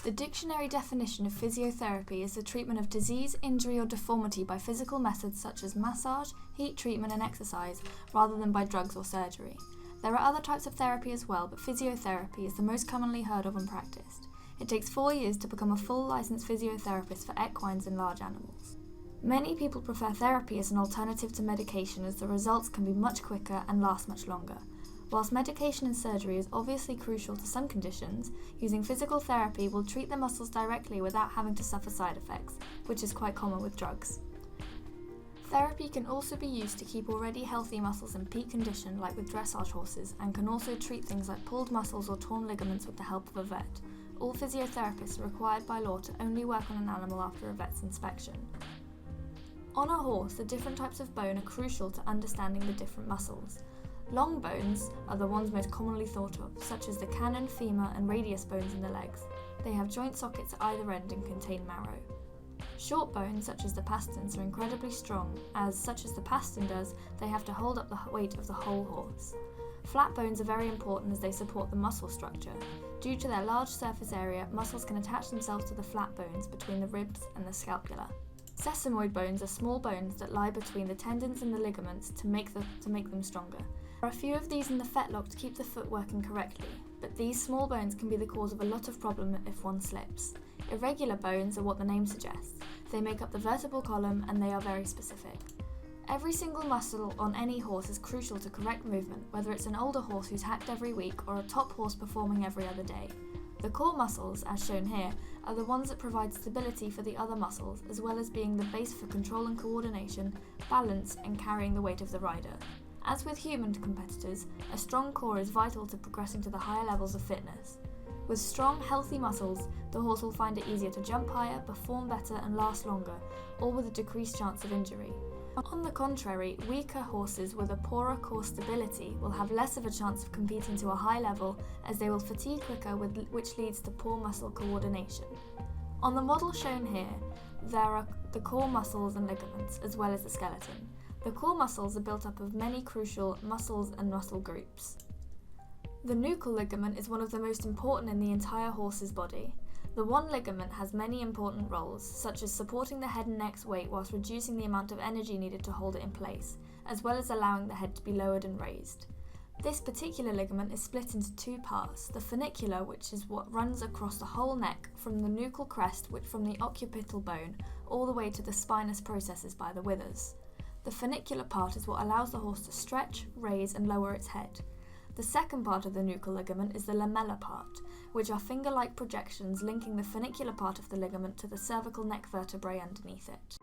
The dictionary definition of physiotherapy is the treatment of disease, injury or deformity by physical methods such as massage, heat treatment and exercise, rather than by drugs or surgery. There are other types of therapy as well, but physiotherapy is the most commonly heard of and practiced. It takes 4 years to become a full licensed physiotherapist for equines and large animals. Many people prefer therapy as an alternative to medication as the results can be much quicker and last much longer. Whilst medication and surgery is obviously crucial to some conditions, using physical therapy will treat the muscles directly without having to suffer side effects, which is quite common with drugs. Therapy can also be used to keep already healthy muscles in peak condition, like with dressage horses, and can also treat things like pulled muscles or torn ligaments with the help of a vet. All physiotherapists are required by law to only work on an animal after a vet's inspection. On a horse, the different types of bone are crucial to understanding the different muscles. Long bones are the ones most commonly thought of, such as the cannon, femur and radius bones in the legs. They have joint sockets at either end and contain marrow. Short bones, such as the pasterns, are incredibly strong, as, such as the pastern does, they have to hold up the weight of the whole horse. Flat bones are very important as they support the muscle structure. Due to their large surface area, muscles can attach themselves to the flat bones between the ribs and the scapula. Sesamoid bones are small bones that lie between the tendons and the ligaments to make them stronger. There are a few of these in the fetlock to keep the foot working correctly, but these small bones can be the cause of a lot of problem if one slips. Irregular bones are what the name suggests. They make up the vertebral column and they are very specific. Every single muscle on any horse is crucial to correct movement, whether it's an older horse who's hacked every week or a top horse performing every other day. The core muscles, as shown here, are the ones that provide stability for the other muscles, as well as being the base for control and coordination, balance, and carrying the weight of the rider. As with human competitors, a strong core is vital to progressing to the higher levels of fitness. With strong, healthy muscles, the horse will find it easier to jump higher, perform better, and last longer, all with a decreased chance of injury. On the contrary, weaker horses with a poorer core stability will have less of a chance of competing to a high level, as they will fatigue quicker, which leads to poor muscle coordination. On the model shown here, there are the core muscles and ligaments, as well as the skeleton. The core muscles are built up of many crucial muscles and muscle groups. The nuchal ligament is one of the most important in the entire horse's body. The one ligament has many important roles, such as supporting the head and neck's weight whilst reducing the amount of energy needed to hold it in place, as well as allowing the head to be lowered and raised. This particular ligament is split into two parts, the funicular, which is what runs across the whole neck from the nuchal crest, which from the occipital bone, all the way to the spinous processes by the withers. The funicular part is what allows the horse to stretch, raise and lower its head. The second part of the nuchal ligament is the lamellar part, which are finger-like projections linking the funicular part of the ligament to the cervical neck vertebrae underneath it.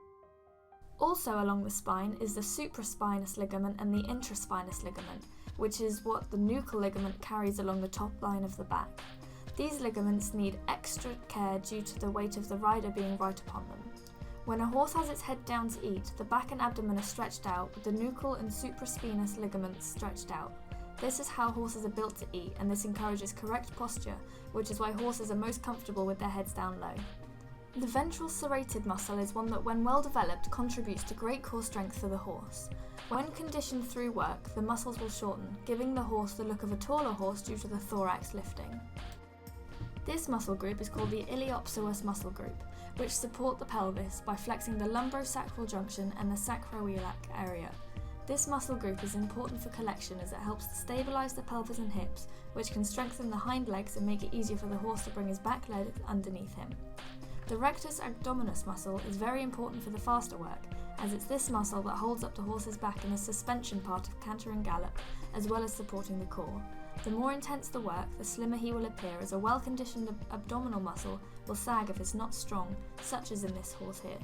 Also along the spine is the supraspinous ligament and the intraspinous ligament, which is what the nuchal ligament carries along the top line of the back. These ligaments need extra care due to the weight of the rider being right upon them. When a horse has its head down to eat, the back and abdomen are stretched out with the nuchal and supraspinous ligaments stretched out. This is how horses are built to eat, and this encourages correct posture, which is why horses are most comfortable with their heads down low. The ventral serrated muscle is one that, when well developed, contributes to great core strength for the horse. When conditioned through work, the muscles will shorten, giving the horse the look of a taller horse due to the thorax lifting. This muscle group is called the iliopsoas muscle group, which support the pelvis by flexing the lumbosacral junction and the sacroiliac area. This muscle group is important for collection as it helps to stabilise the pelvis and hips, which can strengthen the hind legs and make it easier for the horse to bring his back leg underneath him. The rectus abdominis muscle is very important for the faster work, as it's this muscle that holds up the horse's back in the suspension part of canter and gallop, as well as supporting the core. The more intense the work, the slimmer he will appear, as a well-conditioned abdominal muscle will sag if it's not strong, such as in this horse here.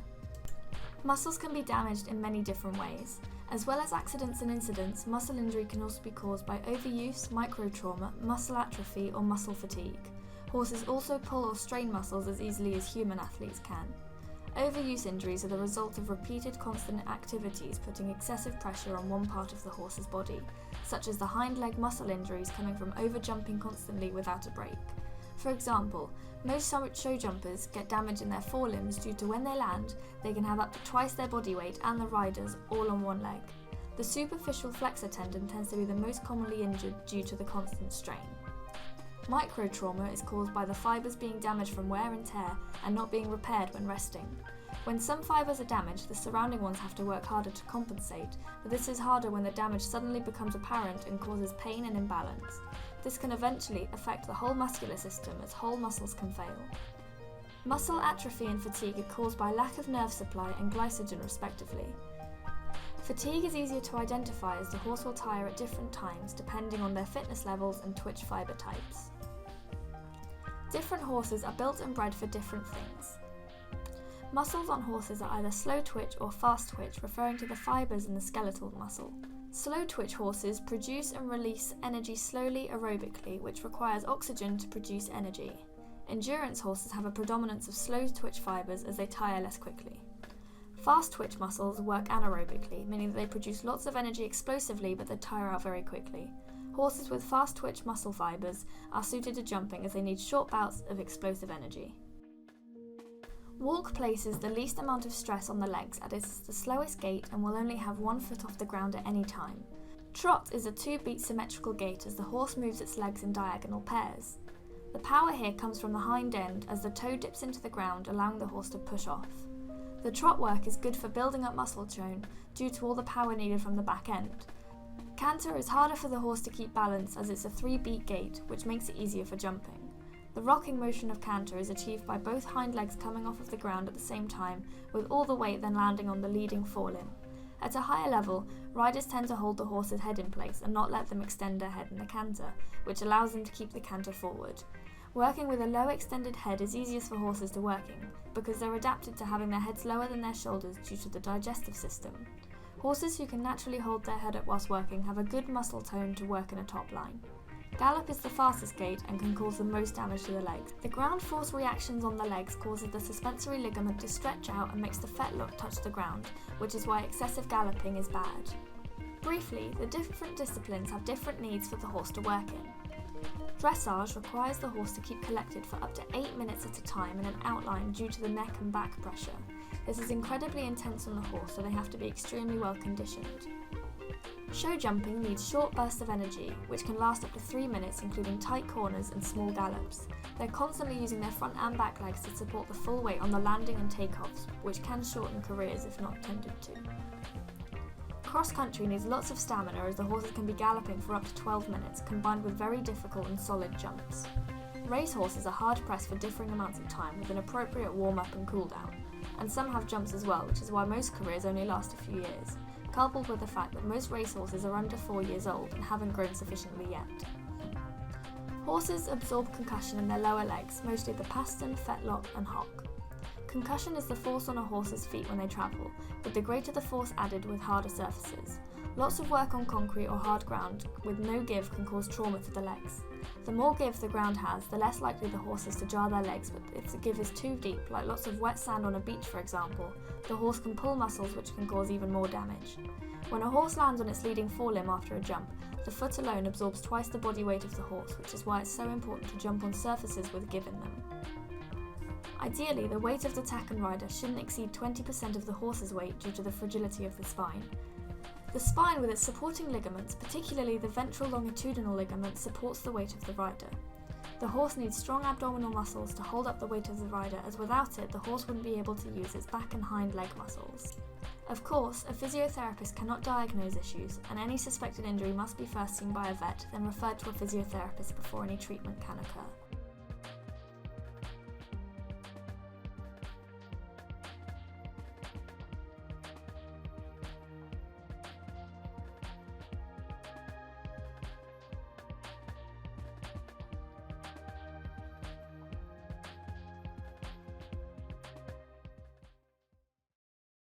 Muscles can be damaged in many different ways. As well as accidents and incidents, muscle injury can also be caused by overuse, microtrauma, muscle atrophy or muscle fatigue. Horses also pull or strain muscles as easily as human athletes can. Overuse injuries are the result of repeated constant activities putting excessive pressure on one part of the horse's body, such as the hind leg muscle injuries coming from overjumping constantly without a break. For example, most show jumpers get damage in their forelimbs due to when they land, they can have up to twice their body weight and the rider's all on one leg. The superficial flexor tendon tends to be the most commonly injured due to the constant strain. Microtrauma is caused by the fibres being damaged from wear and tear and not being repaired when resting. When some fibres are damaged, the surrounding ones have to work harder to compensate, but this is harder when the damage suddenly becomes apparent and causes pain and imbalance. This can eventually affect the whole muscular system as whole muscles can fail. Muscle atrophy and fatigue are caused by lack of nerve supply and glycogen respectively. Fatigue is easier to identify as the horse will tire at different times depending on their fitness levels and twitch fibre types. Different horses are built and bred for different things. Muscles on horses are either slow twitch or fast twitch, referring to the fibres in the skeletal muscle. Slow twitch horses produce and release energy slowly aerobically, which requires oxygen to produce energy. Endurance horses have a predominance of slow twitch fibres as they tire less quickly. Fast twitch muscles work anaerobically, meaning that they produce lots of energy explosively but they tire out very quickly. Horses with fast twitch muscle fibres are suited to jumping as they need short bouts of explosive energy. Walk places the least amount of stress on the legs as it is the slowest gait and will only have 1 foot off the ground at any time. Trot is a 2-beat symmetrical gait as the horse moves its legs in diagonal pairs. The power here comes from the hind end as the toe dips into the ground, allowing the horse to push off. The trot work is good for building up muscle tone due to all the power needed from the back end. Canter is harder for the horse to keep balance as it's a 3-beat gait, which makes it easier for jumping. The rocking motion of canter is achieved by both hind legs coming off of the ground at the same time, with all the weight then landing on the leading forelimb. At a higher level, riders tend to hold the horse's head in place and not let them extend their head in the canter, which allows them to keep the canter forward. Working with a low extended head is easiest for horses to work in, because they're adapted to having their heads lower than their shoulders due to the digestive system. Horses who can naturally hold their head up whilst working have a good muscle tone to work in a top line. Gallop is the fastest gait and can cause the most damage to the legs. The ground force reactions on the legs causes the suspensory ligament to stretch out and makes the fetlock touch the ground, which is why excessive galloping is bad. Briefly, the different disciplines have different needs for the horse to work in. Dressage requires the horse to keep collected for up to 8 minutes at a time in an outline due to the neck and back pressure. This is incredibly intense on the horse, so they have to be extremely well conditioned. Show jumping needs short bursts of energy, which can last up to 3 minutes, including tight corners and small gallops. They're constantly using their front and back legs to support the full weight on the landing and takeoffs, which can shorten careers if not tended to. Cross country needs lots of stamina as the horses can be galloping for up to 12 minutes, combined with very difficult and solid jumps. Race horses are hard pressed for differing amounts of time with an appropriate warm-up and cool-down, and some have jumps as well, which is why most careers only last a few years, coupled with the fact that most racehorses are under 4 years old and haven't grown sufficiently yet. Horses absorb concussion in their lower legs, mostly the pastern, fetlock and hock. Concussion is the force on a horse's feet when they travel, with the greater the force added with harder surfaces. Lots of work on concrete or hard ground with no give can cause trauma to the legs. The more give the ground has, the less likely the horse is to jar their legs, but if the give is too deep, like lots of wet sand on a beach for example, the horse can pull muscles which can cause even more damage. When a horse lands on its leading forelimb after a jump, the foot alone absorbs twice the body weight of the horse, which is why it's so important to jump on surfaces with give in them. Ideally, the weight of the tacken rider shouldn't exceed 20% of the horse's weight due to the fragility of the spine. The spine with its supporting ligaments, particularly the ventral longitudinal ligament, supports the weight of the rider. The horse needs strong abdominal muscles to hold up the weight of the rider, as without it the horse wouldn't be able to use its back and hind leg muscles. Of course, a physiotherapist cannot diagnose issues, and any suspected injury must be first seen by a vet, then referred to a physiotherapist before any treatment can occur.